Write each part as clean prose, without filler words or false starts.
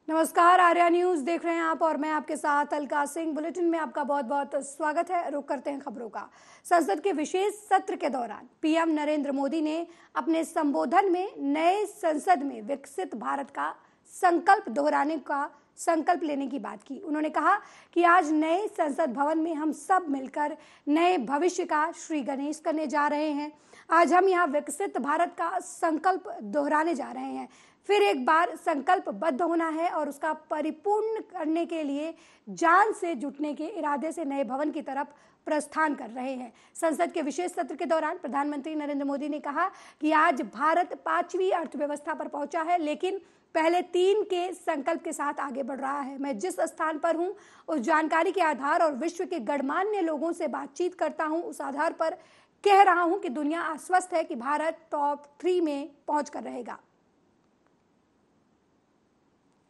नमस्कार, आर्या न्यूज देख रहे हैं आप और मैं आपके साथ अलका सिंह। बुलेटिन में आपका बहुत बहुत स्वागत है। रुक करते हैं खबरों का। संसद के विशेष सत्र के दौरान पीएम नरेंद्र मोदी ने अपने संबोधन में नए संसद में विकसित भारत का संकल्प दोहराने का संकल्प लेने की बात की। उन्होंने कहा कि आज नए संसद भवन में हम सब मिलकर नए भविष्य का श्री गणेश करने जा रहे हैं। आज हम यहाँ विकसित भारत का संकल्प दोहराने जा रहे हैं। फिर एक बार संकल्पबद्ध होना है और उसका परिपूर्ण करने के लिए जान से जुटने के इरादे से नए भवन की तरफ प्रस्थान कर रहे हैं। संसद के विशेष सत्र के दौरान प्रधानमंत्री नरेंद्र मोदी ने कहा कि आज भारत 5वीं अर्थव्यवस्था पर पहुंचा है, लेकिन पहले 3 के संकल्प के साथ आगे बढ़ रहा है। मैं जिस स्थान पर हूं उस जानकारी के आधार और विश्व के गणमान्य लोगों से बातचीत करता हूं, उस आधार पर कह रहा हूं कि दुनिया आश्वस्त है कि भारत टॉप 3 में पहुंच कर रहेगा।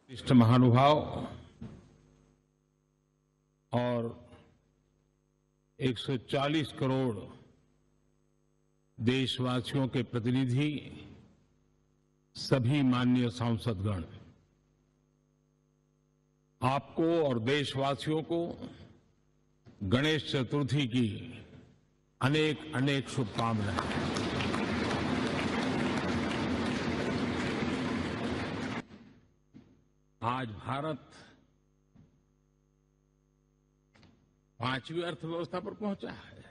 वरिष्ठ महानुभाव और 140 करोड़ देशवासियों के प्रतिनिधि, सभी माननीय सांसदगण, आपको और देशवासियों को गणेश चतुर्थी की अनेक अनेक शुभकामनाएं। आज भारत 5वीं अर्थव्यवस्था पर पहुंचा है,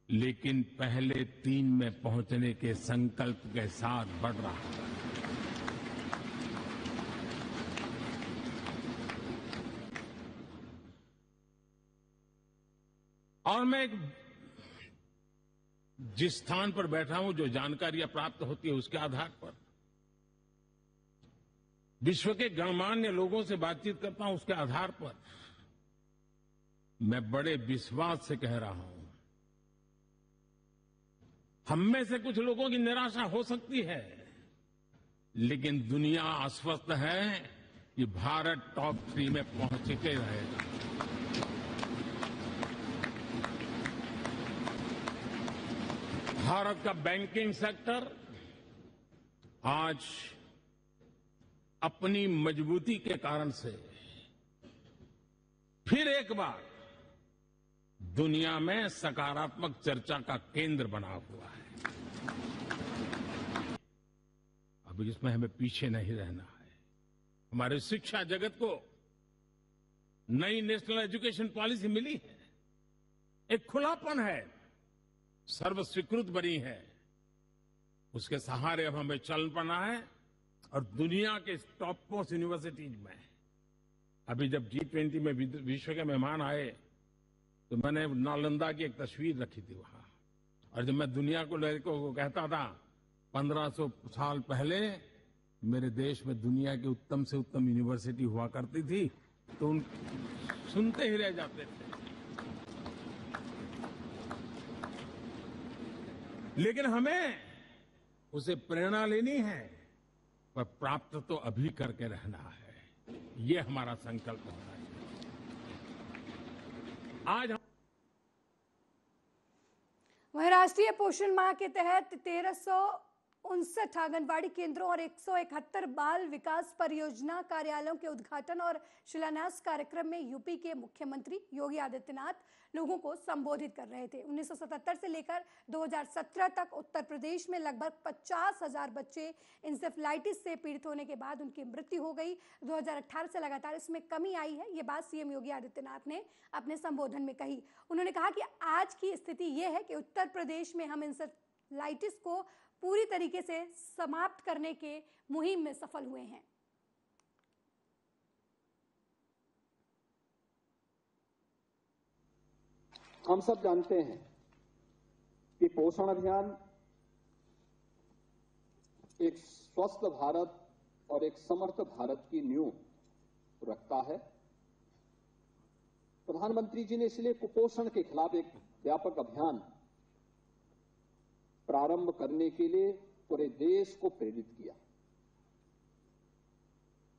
लेकिन पहले 3 में पहुंचने के संकल्प के साथ बढ़ रहा है। और मैं जिस स्थान पर बैठा हूं, जो जानकारियां प्राप्त होती है, उसके आधार पर विश्व के गणमान्य लोगों से बातचीत करता हूं, उसके आधार पर मैं बड़े विश्वास से कह रहा हूं, हम में से कुछ लोगों की निराशा हो सकती है, लेकिन दुनिया आश्वस्त है कि भारत टॉप 3 में पहुंच के रहेगा। भारत का बैंकिंग सेक्टर आज अपनी मजबूती के कारण से फिर एक बार दुनिया में सकारात्मक चर्चा का केंद्र बना हुआ है। अब इसमें हमें पीछे नहीं रहना है। हमारे शिक्षा जगत को नई नेशनल एजुकेशन पॉलिसी मिली है, एक खुलापन है, सर्वस्वीकृत बनी है। उसके सहारे अब हमें चल पड़ना है और दुनिया के टॉप मोस्ट यूनिवर्सिटीज में, अभी जब G20 में विश्व के मेहमान आए तो मैंने नालंदा की एक तस्वीर रखी थी वहां, और जब मैं दुनिया को कहता था 1500 साल पहले मेरे देश में दुनिया की उत्तम से उत्तम यूनिवर्सिटी हुआ करती थी, तो उन सुनते ही रह जाते थे। लेकिन हमें उसे प्रेरणा लेनी है, पर प्राप्त तो अभी करके रहना है। ये हमारा संकल्प होना चाहिए। आज वहीं राष्ट्रीय पोषण माह के तहत 1359 आंगनबाड़ी केंद्रों और 171 बाल विकास परियोजना कार्यालयों के उद्घाटन और शिलान्यास कार्यक्रम में यूपी के मुख्यमंत्री योगी आदित्यनाथ लोगों को संबोधित कर रहे थे। 1977 से लेकर 2017 तक उत्तर प्रदेश में लगभग 50,000 बच्चे इंसेफ्लाइटिस से पीड़ित होने के बाद उनकी मृत्यु हो गई। 2018 से लगातार इसमें कमी आई है। ये बात सीएम योगी आदित्यनाथ ने अपने संबोधन में कही। उन्होंने कहा कि आज की स्थिति यह है कि उत्तर प्रदेश में हम इंसेफ्लाइटिस को पूरी तरीके से समाप्त करने के मुहिम में सफल हुए हैं। हम सब जानते हैं कि पोषण अभियान एक स्वस्थ भारत और एक समर्थ भारत की नींव रखता है। प्रधानमंत्री जी ने इसलिए कुपोषण के खिलाफ एक व्यापक अभियान प्रारंभ करने के लिए पूरे देश को प्रेरित किया।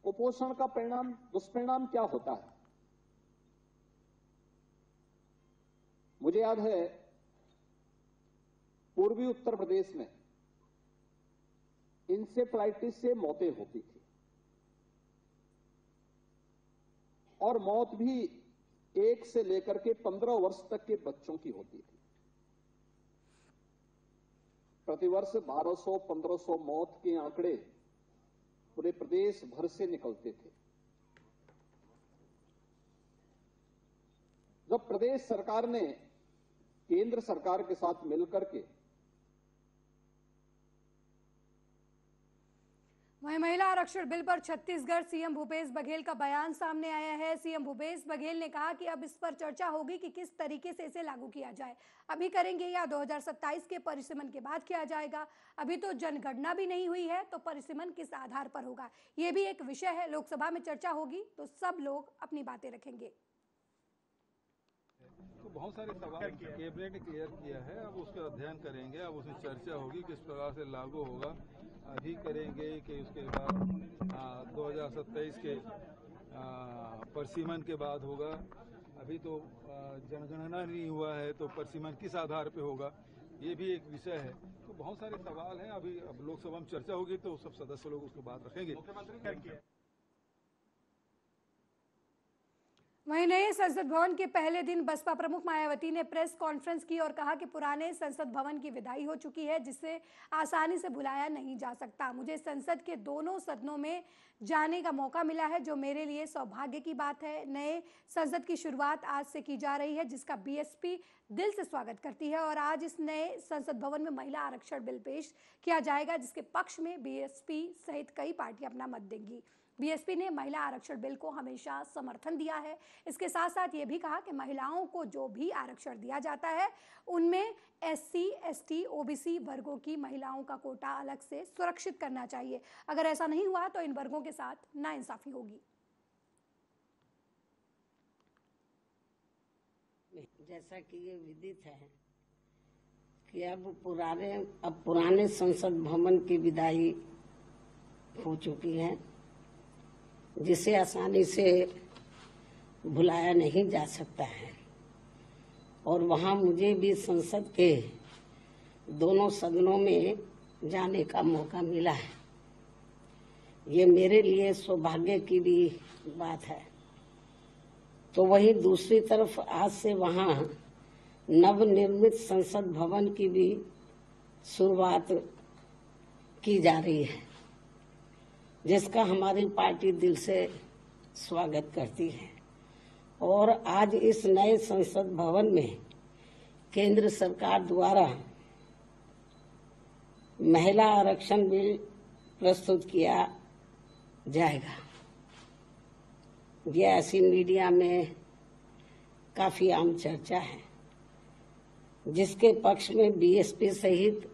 कुपोषण का दुष्परिणाम क्या होता है? मुझे याद है पूर्वी उत्तर प्रदेश में इंसेफ्लाइटिस से मौतें होती थी। और मौत भी 1 से लेकर के 15 वर्ष तक के बच्चों की होती थी। प्रतिवर्ष 1200-1500 मौत के आंकड़े पूरे प्रदेश भर से निकलते थे। जब प्रदेश सरकार ने केंद्र सरकार के साथ मिलकर के वहीं महिला आरक्षण बिल पर छत्तीसगढ़ सीएम भूपेश बघेल का बयान सामने आया है। सीएम भूपेश बघेल ने कहा कि अब इस पर चर्चा होगी कि किस तरीके से इसे लागू किया जाए। अभी करेंगे या 2027 के परिसीमन के बाद किया जाएगा। अभी तो जनगणना भी नहीं हुई है, तो परिसीमन किस आधार पर होगा, ये भी एक विषय है। लोकसभा में चर्चा होगी तो सब लोग अपनी बातें रखेंगे। तो बहुत सारे सवाल कैबिनेट ने क्लियर किया है, अब उसका अध्ययन करेंगे, अब उसमें चर्चा होगी किस प्रकार से लागू होगा। अभी करेंगे कि उसके बाद 2027 के परिसीमन के बाद होगा। अभी तो जनगणना नहीं हुआ है, तो परिसीमन किस आधार पे होगा, ये भी एक विषय है। तो बहुत सारे सवाल हैं। अभी अब लोकसभा में चर्चा होगी तो सब सदस्य लोग उसको बात रखेंगे। वहीं नए संसद भवन के पहले दिन बसपा प्रमुख मायावती ने प्रेस कॉन्फ्रेंस की और कहा कि पुराने संसद भवन की विदाई हो चुकी है, जिसे आसानी से भुलाया नहीं जा सकता। मुझे संसद के दोनों सदनों में जाने का मौका मिला है, जो मेरे लिए सौभाग्य की बात है। नए संसद की शुरुआत आज से की जा रही है, जिसका बीएसपी दिल से स्वागत करती है। और आज इस नए संसद भवन में महिला आरक्षण बिल पेश किया जाएगा, जिसके पक्ष में बीएसपी सहित कई पार्टियां अपना मत देंगी। बीएसपी ने महिला आरक्षण बिल को हमेशा समर्थन दिया है। इसके साथ साथ ये भी कहा कि महिलाओं को जो भी आरक्षण दिया जाता है, उनमें एससी, एसटी, ओबीसी वर्गों की महिलाओं का कोटा अलग से सुरक्षित करना चाहिए। अगर ऐसा नहीं हुआ तो इन वर्गों के साथ नाइंसाफी होगी। जैसा कि ये विदित है कि अब पुराने संसद भवन की विदाई हो चुकी है, जिसे आसानी से भुलाया नहीं जा सकता है। और वहाँ मुझे भी संसद के दोनों सदनों में जाने का मौका मिला है। ये मेरे लिए सौभाग्य की भी बात है। तो वहीं दूसरी तरफ आज से वहाँ नवनिर्मित संसद भवन की भी शुरुआत की जा रही है, जिसका हमारी पार्टी दिल से स्वागत करती है। और आज इस नए संसद भवन में केंद्र सरकार द्वारा महिला आरक्षण बिल प्रस्तुत किया जाएगा। यह ऐसी मीडिया में काफी आम चर्चा है, जिसके पक्ष में बीएसपी सहित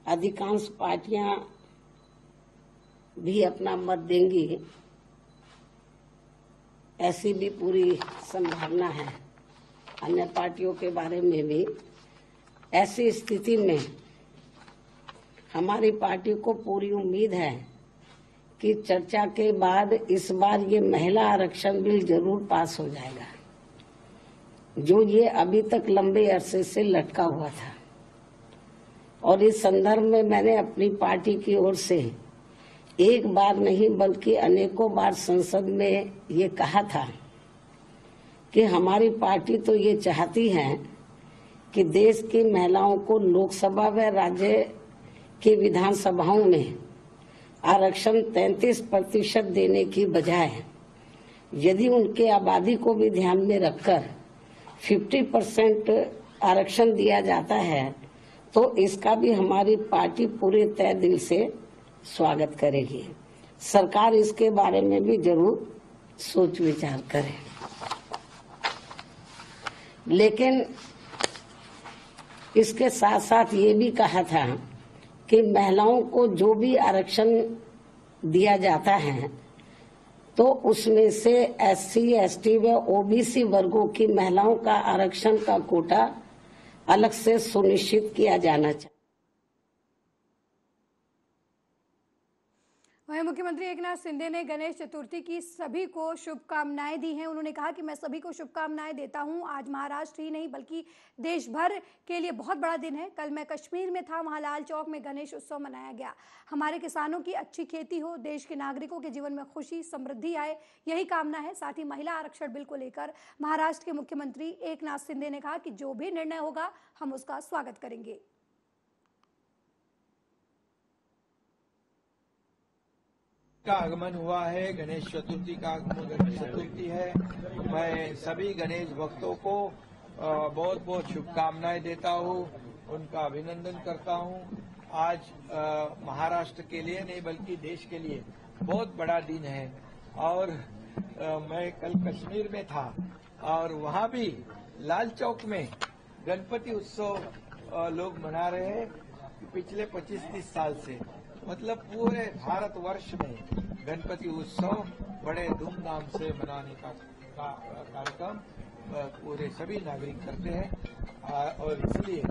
अधिकांश पार्टियां भी अपना मत देंगी, ऐसी भी पूरी संभावना है। अन्य पार्टियों के बारे में भी। ऐसी स्थिति में हमारी पार्टी को पूरी उम्मीद है कि चर्चा के बाद इस बार ये महिला आरक्षण बिल जरूर पास हो जाएगा, जो ये अभी तक लंबे अरसे से लटका हुआ था। और इस संदर्भ में मैंने अपनी पार्टी की ओर से एक बार नहीं बल्कि अनेकों बार संसद में ये कहा था कि हमारी पार्टी तो ये चाहती है कि देश की महिलाओं को लोकसभा व राज्य की विधानसभाओं में आरक्षण 33% देने की बजाय यदि उनके आबादी को भी ध्यान में रखकर 50% आरक्षण दिया जाता है, तो इसका भी हमारी पार्टी पूरे तय दिल से स्वागत करेगी। सरकार इसके बारे में भी जरूर सोच विचार करे। लेकिन इसके साथ साथ ये भी कहा था कि महिलाओं को जो भी आरक्षण दिया जाता है, तो उसमें से एससी, एसटी व ओबीसी वर्गों की महिलाओं का आरक्षण का कोटा अलग से सुनिश्चित किया जाना चाहिए। वहीं मुख्यमंत्री एकनाथ शिंदे ने गणेश चतुर्थी की सभी को शुभकामनाएं दी हैं। उन्होंने कहा कि मैं सभी को शुभकामनाएं देता हूं। आज महाराष्ट्र ही नहीं बल्कि देश भर के लिए बहुत बड़ा दिन है। कल मैं कश्मीर में था, वहां लाल चौक में गणेश उत्सव मनाया गया। हमारे किसानों की अच्छी खेती हो, देश के नागरिकों के जीवन में खुशी समृद्धि आए, यही कामना है। साथ ही महिला आरक्षण बिल को लेकर महाराष्ट्र के मुख्यमंत्री एकनाथ शिंदे ने कहा कि जो भी निर्णय होगा हम उसका स्वागत करेंगे। का आगमन हुआ है, गणेश चतुर्थी का आगमन, गणेश चतुर्थी है। मैं सभी गणेश भक्तों को बहुत बहुत शुभकामनाएं देता हूं, उनका अभिनंदन करता हूं। आज महाराष्ट्र के लिए नहीं बल्कि देश के लिए बहुत बड़ा दिन है। और मैं कल कश्मीर में था और वहां भी लाल चौक में गणपति उत्सव लोग मना रहे हैं पिछले 25-30 साल से। मतलब पूरे भारतवर्ष में गणपति उत्सव बड़े धूमधाम से मनाने का कार्यक्रम पूरे सभी नागरिक करते हैं। और इसलिए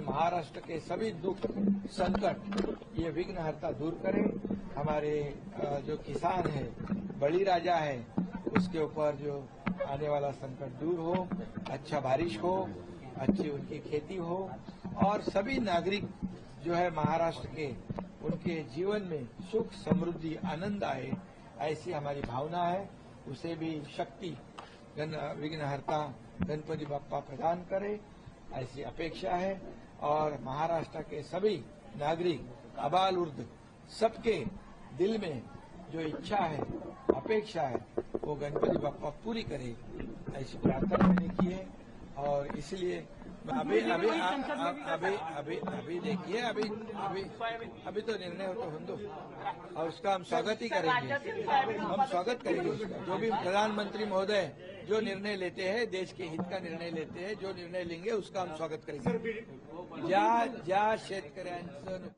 महाराष्ट्र के सभी दुख संकट ये विघ्नहर्ता दूर करे। हमारे जो किसान है, बड़ी राजा है, उसके ऊपर जो आने वाला संकट दूर हो, अच्छा बारिश हो, अच्छी उनकी खेती हो और सभी नागरिक जो है महाराष्ट्र के उनके जीवन में सुख समृद्धि आनंद आए, ऐसी हमारी भावना है। उसे भी शक्ति विघ्नहर्ता गणपति बप्पा प्रदान करे, ऐसी अपेक्षा है। और महाराष्ट्र के सभी नागरिक अबाल उर्द सबके दिल में जो इच्छा है, अपेक्षा है, वो गणपति बप्पा पूरी करे, ऐसी प्रार्थना मैंने की है। और इसलिए अभी देखिए, अभी तो निर्णय हो तो हम दो और उसका हम स्वागत ही करेंगे। हम स्वागत करेंगे उसका। जो भी प्रधानमंत्री महोदय जो निर्णय लेते हैं, देश के हित का निर्णय लेते हैं, जो निर्णय लेंगे उसका हम स्वागत करेंगे। ज्या शेतकऱ्यांचं।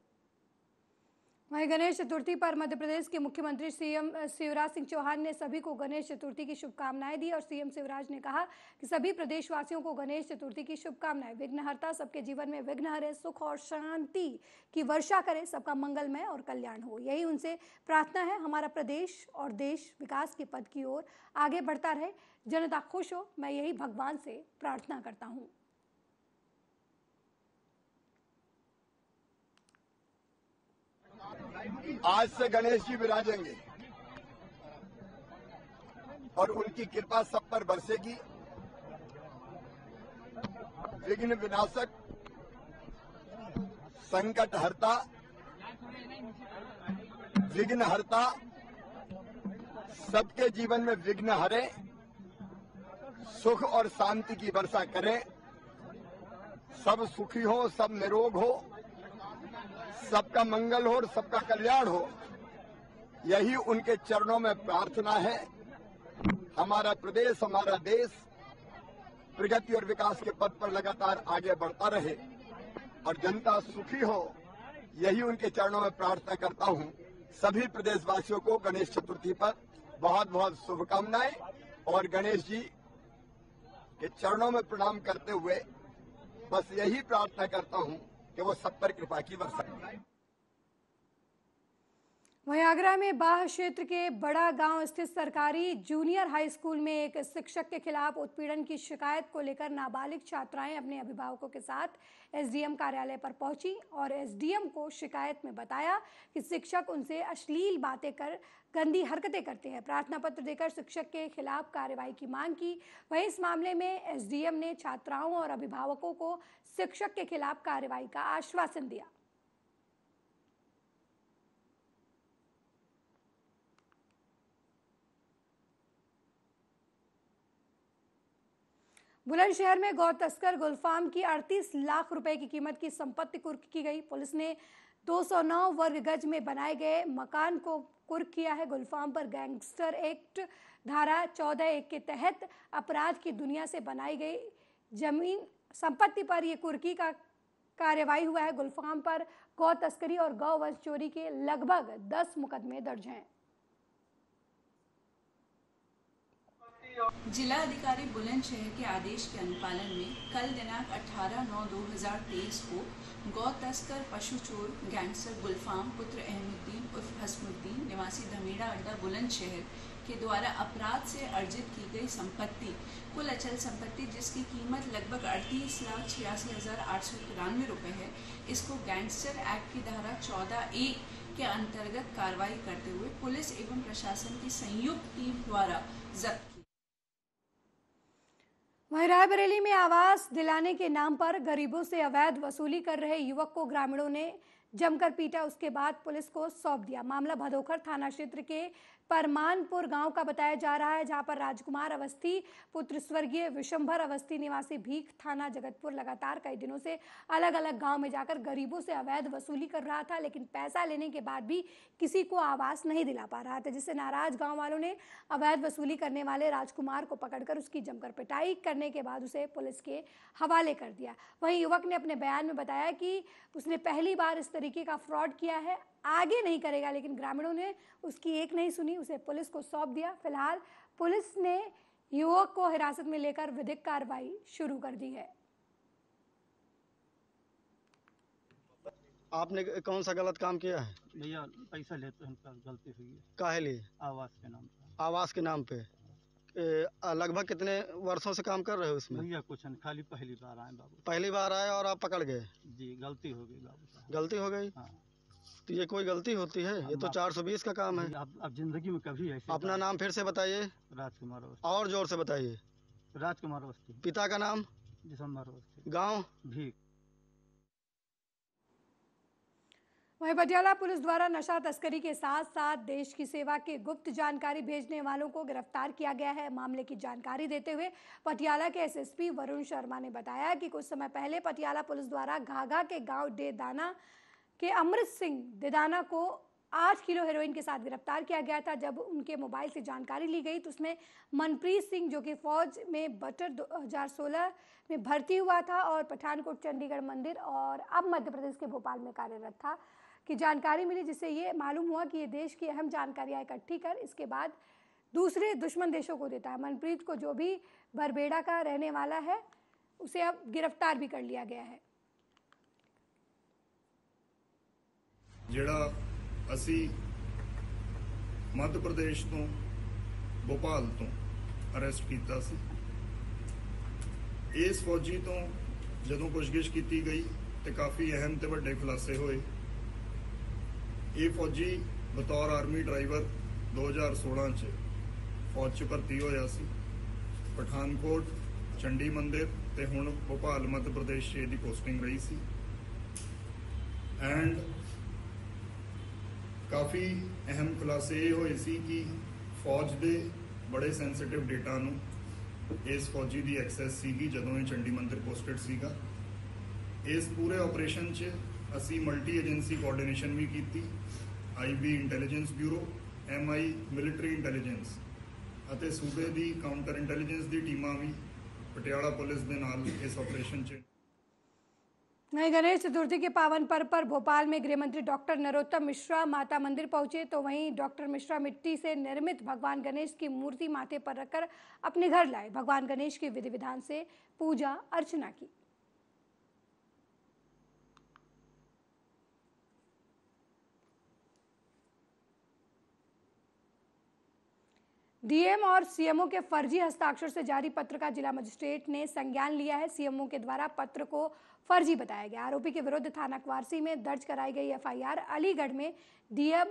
वहीं गणेश चतुर्थी पर मध्य प्रदेश के मुख्यमंत्री सीएम शिवराज सिंह चौहान ने सभी को गणेश चतुर्थी की शुभकामनाएं दी और सीएम शिवराज ने कहा कि सभी प्रदेशवासियों को गणेश चतुर्थी की शुभकामनाएं। विघ्नहर्ता सबके जीवन में विघ्न हरे, सुख और शांति की वर्षा करे, सबका मंगलमय और कल्याण हो, यही उनसे प्रार्थना है। हमारा प्रदेश और देश विकास के पथ की ओर आगे बढ़ता रहे, जनता खुश हो, मैं यही भगवान से प्रार्थना करता हूँ। आज से गणेश जी विराजेंगे और उनकी कृपा सब पर बरसेगी। विघ्न विनाशक, संकट हरता, विघ्न हरता, सबके जीवन में विघ्न हरे, सुख और शांति की वर्षा करे, सब सुखी हो, सब निरोग हो, सबका मंगल हो और सबका कल्याण हो, यही उनके चरणों में प्रार्थना है। हमारा प्रदेश, हमारा देश प्रगति और विकास के पथ पर लगातार आगे बढ़ता रहे और जनता सुखी हो, यही उनके चरणों में प्रार्थना करता हूं। सभी प्रदेशवासियों को गणेश चतुर्थी पर बहुत बहुत शुभकामनाएं और गणेश जी के चरणों में प्रणाम करते हुए बस यही प्रार्थना करता हूं कि वो सब पर कृपा की वर्षा करें। वहीं आगरा में बाह क्षेत्र के बड़ा गांव स्थित सरकारी जूनियर हाई स्कूल में एक शिक्षक के खिलाफ उत्पीड़न की शिकायत को लेकर नाबालिग छात्राएं अपने अभिभावकों के साथ एसडीएम कार्यालय पर पहुंची और एसडीएम को शिकायत में बताया कि शिक्षक उनसे अश्लील बातें कर गंदी हरकतें करते हैं। प्रार्थना पत्र देकर शिक्षक के खिलाफ कार्रवाई की मांग की। वहीं इस मामले में एसडीएम ने छात्राओं और अभिभावकों को शिक्षक के खिलाफ कार्रवाई का आश्वासन दिया। बुलंदशहर में गौ तस्कर गुलफाम की 38 लाख रुपए की कीमत की संपत्ति कुर्क की गई। पुलिस ने 209 वर्ग गज में बनाए गए मकान को कुर्क किया है। गुलफाम पर गैंगस्टर एक्ट धारा 14(1) के तहत अपराध की दुनिया से बनाई गई जमीन संपत्ति पर यह कुर्की का कार्यवाही हुआ है। गुलफाम पर गौ तस्करी और गौवंश चोरी के लगभग 10 मुकदमे दर्ज हैं। जिला अधिकारी बुलंदशहर के आदेश के अनुपालन में कल दिनांक 18/9/2023 को गौ तस्कर पशु चोर गैंगस्टर गुलफाम पुत्र अहमुद्दीन उर्फ हसमुद्दीन निवासी धमेड़ा अड्डा बुलंदशहर के द्वारा अपराध से अर्जित की गई संपत्ति कुल अचल संपत्ति जिसकी कीमत लगभग 38,86,893 रुपये है, इसको गैंगस्टर एक्ट की धारा 14A के अंतर्गत कार्रवाई करते हुए पुलिस एवं प्रशासन की संयुक्त टीम द्वारा जब्त की। वहीं रायबरेली में आवास दिलाने के नाम पर गरीबों से अवैध वसूली कर रहे युवक को ग्रामीणों ने जमकर पीटा, उसके बाद पुलिस को सौंप दिया। मामला भदोखर थाना क्षेत्र के परमानपुर गांव का बताया जा रहा है, जहां पर राजकुमार अवस्थी पुत्र स्वर्गीय विशंभर अवस्थी निवासी भीख थाना जगतपुर लगातार कई दिनों से अलग अलग गांव में जाकर गरीबों से अवैध वसूली कर रहा था, लेकिन पैसा लेने के बाद भी किसी को आवास नहीं दिला पा रहा था, जिससे नाराज गांव वालों ने अवैध वसूली करने वाले राजकुमार को पकड़कर उसकी जमकर पिटाई करने के बाद उसे पुलिस के हवाले कर दिया। वहीं युवक ने अपने बयान में बताया कि उसने पहली बार इस तरीके का फ्रॉड किया है, आगे नहीं करेगा, लेकिन ग्रामीणों ने उसकी एक नहीं सुनी, उसे पुलिस को सौंप दिया। फिलहाल पुलिस ने युवक को हिरासत में लेकर विधिक कार्रवाई शुरू कर दी है। आपने कौन सा गलत काम किया है? भैया पैसा लेते हैं, गलती हुई है। काहे लिए? आवास के नाम पे। आवास के नाम पे लगभग कितने वर्षों से काम कर रहे हो इसमें? भैया कुछ नहीं, खाली पहली बार आए बाबू। पहली बार आए और आप पकड़ गए? जी गलती हो गई बाबू साहब। गलती हो गई? हाँ। तो ये कोई गलती होती है? ये तो 420 का काम है। अब जिंदगी में कभी ऐसे। अपना नाम फिर से बताइए। राजकुमार अवस्थी। और जोर से बताइए। राजकुमार अवस्थी। पिता का नाम? विशंभर अवस्थी। गाँव? भीख। वहीं पटियाला पुलिस द्वारा नशा तस्करी के साथ साथ देश की सेवा की गुप्त जानकारी भेजने वालों को गिरफ्तार किया गया है। मामले की जानकारी देते हुए पटियाला के एसएसपी वरुण शर्मा ने बताया कि कुछ समय पहले पटियाला पुलिस द्वारा घाघा के गांव डेदाना के अमृत सिंह डेदाना को 8 किलो हेरोइन के साथ गिरफ्तार किया गया था। जब उनके मोबाइल से जानकारी ली गई तो उसमें मनप्रीत सिंह, जो कि फौज में बटर 2016 में भर्ती हुआ था और पठानकोट चंडीगढ़ मंदिर और अब मध्य प्रदेश के भोपाल में कार्यरत था, की जानकारी मिली, जिससे ये मालूम हुआ कि ये देश की अहम जानकारियां इकट्ठी कर इसके बाद दूसरे दुश्मन देशों को देता है। मनप्रीत को, जो भी बरबेड़ा का रहने वाला है, उसे अब गिरफ्तार भी कर लिया गया है। ਜਿਹੜਾ ਅਸੀਂ ਮੱਧ ਪ੍ਰਦੇਸ਼ ਤੋਂ ਭੋਪਾਲ ਤੋਂ ਅਰੈਸਟ ਕੀਤਾ ਸੀ। ਇਸ ਫੌਜੀ ਤੋਂ ਜਦੋਂ ਪੁੱਛਗਿੱਛ ਕੀਤੀ ਗਈ ਤੇ ਕਾਫੀ ਅਹਿਮ ਤੇ ਵੱਡੇ ਖੁਲਾਸੇ ਹੋਏ। ਇਹ ਫੌਜੀ ਬਤੌਰ ਆਰਮੀ ਡਰਾਈਵਰ 2016 ਚ ਫੌਜ ਚ ਭਰਤੀ ਹੋਇਆ ਸੀ। ਪਠਾਨਕੋਟ, ਚੰਡੀ ਮੰਦਿਰ ਤੇ ਹੁਣ ਭੋਪਾਲ ਮੱਧ ਪ੍ਰਦੇਸ਼ 'ਚ ਇਹਦੀ ਪੋਸਟਿੰਗ ਰਹੀ ਸੀ। ਐਂਡ ਕਾਫੀ ਅਹਿਮ ਖੁਲਾਸੇ ਇਹ ਹੋਏ ਸੀ ਕਿ ਫੌਜ ਦੇ ਬੜੇ ਸੈਂਸਿਟਿਵ ਡੇਟਾ ਨੂੰ ਇਸ ਫੌਜੀ ਦੀ ਐਕਸੈਸ ਸੀਗੀ ਜਦੋਂ ਇਹ ਚੰਡੀ ਮੰਦਿਰ ਪੋਸਟਡ ਸੀਗਾ। ਇਸ ਪੂਰੇ ਆਪਰੇਸ਼ਨ 'ਚ ਅਸੀਂ ਮਲਟੀ ਏਜੰਸੀ ਕੋਆਰਡੀਨੇਸ਼ਨ ਵੀ ਕੀਤੀ। IB intelligence bureau, MI military intelligence ਅਤੇ ਸੂਬੇ ਦੀ ਕਾਊਂਟਰ ਇੰਟੈਲੀਜੈਂਸ ਦੀ ਟੀਮਾਂ ਵੀ ਪਟਿਆਲਾ ਪੁਲਿਸ ਦੇ ਨਾਲ ਇਸ ਆਪਰੇਸ਼ਨ 'ਚ। वहीं गणेश चतुर्थी के पावन पर्व पर भोपाल में गृह मंत्री डॉक्टर नरोत्तम मिश्रा माता मंदिर पहुंचे, तो वहीं डॉक्टर मिश्रा मिट्टी से निर्मित भगवान गणेश की मूर्ति माथे पर रखकर अपने घर लाए। भगवान गणेश की विधि विधान से पूजा अर्चना की। डीएम और सीएमओ के फर्जी हस्ताक्षर से जारी पत्र का जिला मजिस्ट्रेट ने संज्ञान लिया है। सीएमओ के द्वारा पत्र को फर्जी बताया गया। आरोपी के विरुद्ध थाना क्वारसी में दर्ज कराई गई एफआईआर अलीगढ़ में डीएम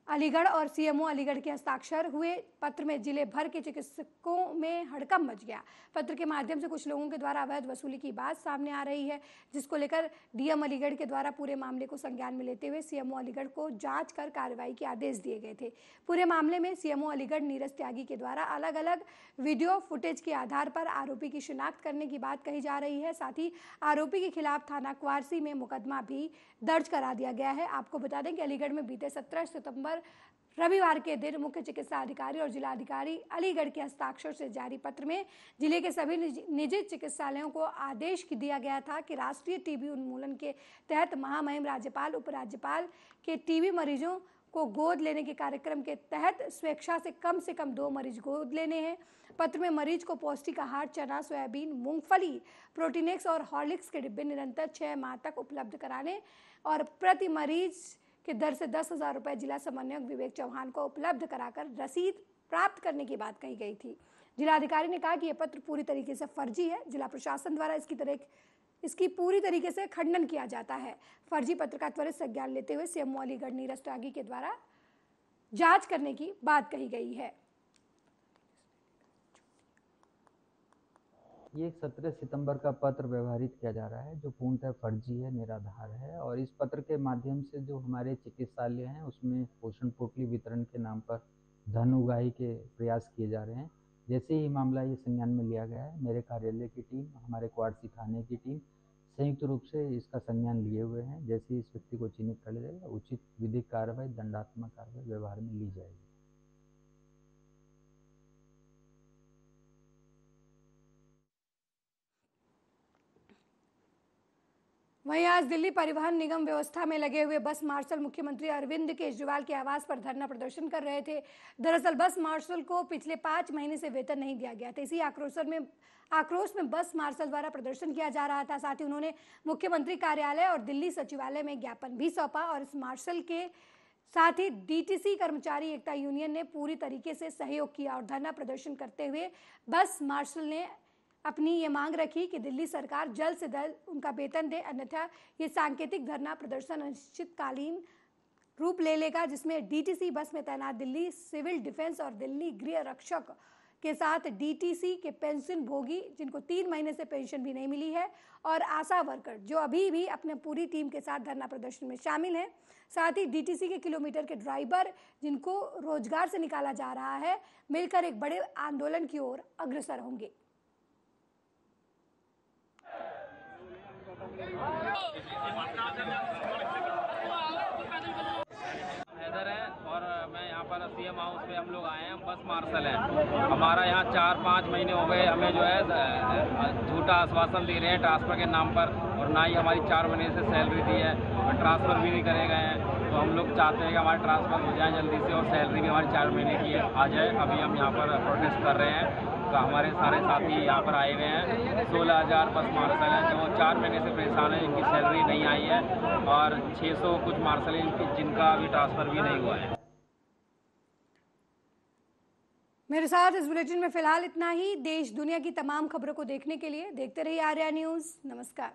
अलीगढ़ और सीएमओ अलीगढ़ के हस्ताक्षर हुए पत्र में जिले भर के चिकित्सकों में हड़कंप मच गया। पत्र के माध्यम से कुछ लोगों के द्वारा अवैध वसूली की बात सामने आ रही है, जिसको लेकर डीएम अलीगढ़ के द्वारा पूरे मामले को संज्ञान में लेते हुए सीएमओ अलीगढ़ को जांच कर कार्रवाई के आदेश दिए गए थे। पूरे मामले में सीएमओ अलीगढ़ नीरज त्यागी के द्वारा अलग अलग वीडियो फुटेज के आधार पर आरोपी की शिनाख्त करने की बात कही जा रही है। साथ ही आरोपी के खिलाफ थाना क्वारसी में मुकदमा भी दर्ज करा दिया गया है। आपको बता दें कि अलीगढ़ में बीते 17 सितंबर रविवार के दिन मुख्य चिकित्सा अधिकारी और जिलाधिकारी अलीगढ़ के हस्ताक्षर से जारी पत्र में जिले के सभी निजी चिकित्सालयों को आदेश दिया गया था कि राष्ट्रीय टीबी उन्मूलन के तहत महामहिम राज्यपाल उपराज्यपाल के टीबी मरीजों को गोद लेने के कार्यक्रम के तहत स्वेच्छा से कम 2 मरीज गोद लेने हैं। पत्र में मरीज को पौष्टिक आहार, चना, सोयाबीन, मूंगफली, प्रोटीनेक्स और हॉर्लिक्स के डिब्बे निरंतर 6 माह तक उपलब्ध कराने और प्रति मरीज के दर से 10,000 रुपये जिला समन्वयक विवेक चौहान को उपलब्ध कराकर रसीद प्राप्त करने की बात कही गई थी। जिलाधिकारी ने कहा कि यह पत्र पूरी तरीके से फर्जी है। जिला प्रशासन द्वारा इसकी पूरी तरीके से खंडन किया जाता है। फर्जी पत्र का त्वरित संज्ञान लेते हुए सीएमओ अलीगढ़ नीरज त्यागी के द्वारा जांच करने की बात कही गई है। ये 17 सितंबर का पत्र व्यवहारित किया जा रहा है जो पूर्णतः फर्जी है, निराधार है। और इस पत्र के माध्यम से जो हमारे चिकित्सालय हैं उसमें पोषण पोटली वितरण के नाम पर धन उगाही के प्रयास किए जा रहे हैं। जैसे ही मामला ये संज्ञान में लिया गया है, मेरे कार्यालय की टीम, हमारे क्वार्सी थाने की टीम संयुक्त रूप से इसका संज्ञान लिए हुए हैं। जैसे ही इस व्यक्ति को चिन्हित कर लिया जाएगा, उचित विधिक कार्रवाई, दंडात्मक कार्रवाई व्यवहार में ली जाएगी। वहीं आज दिल्ली परिवहन निगम व्यवस्था में लगे हुए बस मार्शल मुख्यमंत्री अरविंद केजरीवाल के आवास पर धरना प्रदर्शन कर रहे थे। दरअसल बस मार्शल को पिछले 5 महीने से वेतन नहीं दिया गया था। इसी आक्रोश में बस मार्शल द्वारा प्रदर्शन किया जा रहा था। साथ ही उन्होंने मुख्यमंत्री कार्यालय और दिल्ली सचिवालय में ज्ञापन भी सौंपा और इस मार्शल के साथ ही डीटीसी कर्मचारी एकता यूनियन ने पूरी तरीके से सहयोग किया और धरना प्रदर्शन करते हुए बस मार्शल ने अपनी ये मांग रखी कि दिल्ली सरकार जल्द से जल्द उनका वेतन दे, अन्यथा ये सांकेतिक धरना प्रदर्शन अनिश्चितकालीन रूप ले लेगा, जिसमें डीटीसी बस में तैनात दिल्ली सिविल डिफेंस और दिल्ली गृह रक्षक के साथ डीटीसी के पेंशन भोगी जिनको 3 महीने से पेंशन भी नहीं मिली है और आशा वर्कर जो अभी भी अपने पूरी टीम के साथ धरना प्रदर्शन में शामिल हैं, साथ ही डीटीसी के किलोमीटर के ड्राइवर जिनको रोजगार से निकाला जा रहा है, मिलकर एक बड़े आंदोलन की ओर अग्रसर होंगे। हैदर है और मैं यहाँ पर सीएम हाउस पे हम लोग आए हैं। बस मार्शल है हमारा यहाँ 4-5 महीने हो गए। हमें जो है झूठा आश्वासन दे रहे हैं ट्रांसफर के नाम पर और ना ही हमारी 4 महीने से सैलरी दी है और ट्रांसफर भी नहीं करे गए हैं। तो हम लोग चाहते हैं कि हमारे ट्रांसफर हो जाए जल्दी से और सैलरी भी हमारी 4 महीने की आ जाए। अभी हम यहाँ पर प्रोटेस्ट कर रहे हैं। तो हमारे सारे साथी यहाँ पर आए हुए हैं। 16,000 बस मार्शल हैं जो 4 महीने से परेशान है, इनकी सैलरी नहीं आई है और 600 कुछ मार्शल जिनका अभी ट्रांसफर भी नहीं हुआ है। मेरे साथ इस बुलेटिन में फिलहाल इतना ही। देश दुनिया की तमाम खबरों को देखने के लिए देखते रहिए आर्या न्यूज़। नमस्कार।